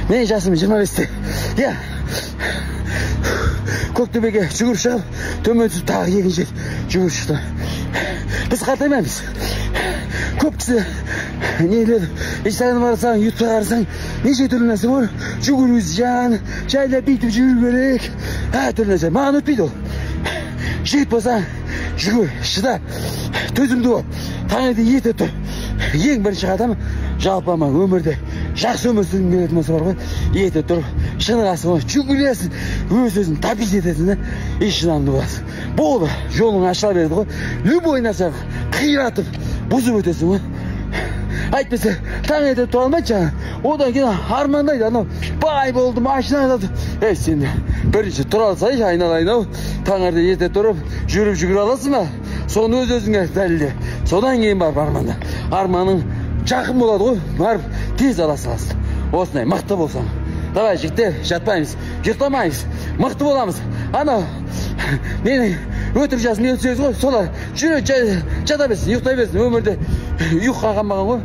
Мен жасым 25-те. Я. Көктөбеге жүгіріп шығып, төмен түсіп тағы екінші жүгіріп шықты. Біз қартаймаймыз. Көп кісі нелер, Инстаграмға қарасаң, ютубқа қарасаң, неше түрлі нәрсе бар. Жүгіру жан, жайлап бүйтіп жүру керек. Түрлі нәрсе. Маған өтпейді ол. Жігіт болсаң, жүгір, шыда, төзімді бол. Таңертең ерте тұр. Ең бірінші қадам жалпама өмірде жақсы өмір сүргің келетін болса бар ғой, ерте тұрып, шынығасың, жүгіресің, өз-өзін табис етесің, и шыдамды боласың. Болды, жолың ашыла берді ғой. Любой нәрсе қиратып, бұзып өтесің ғой. Әйтпесе, таңертең тұра алмайды жаңа. Одан кейін армандайды, анау бай болды, машина алды. Сен бірінші тұра алсай, айналайын-ау. Таңертең ерте тұрып, жүгіре аласың ба? Соны өз-өзіңе дәлелде. Содан кейін барып арманда. Арманың жақын болады ғой, барып тез аласың. Осындай мықты болсаң. Давай, жігіттер, жатпаймыз, ұйықтамаймыз, мықты боламыз. Анау менің өтірік жасым өтсеңіз ғой, солар жүре жата берсін, ұйықтай берсін. Өмірде ұйыққа қалмаған ғой.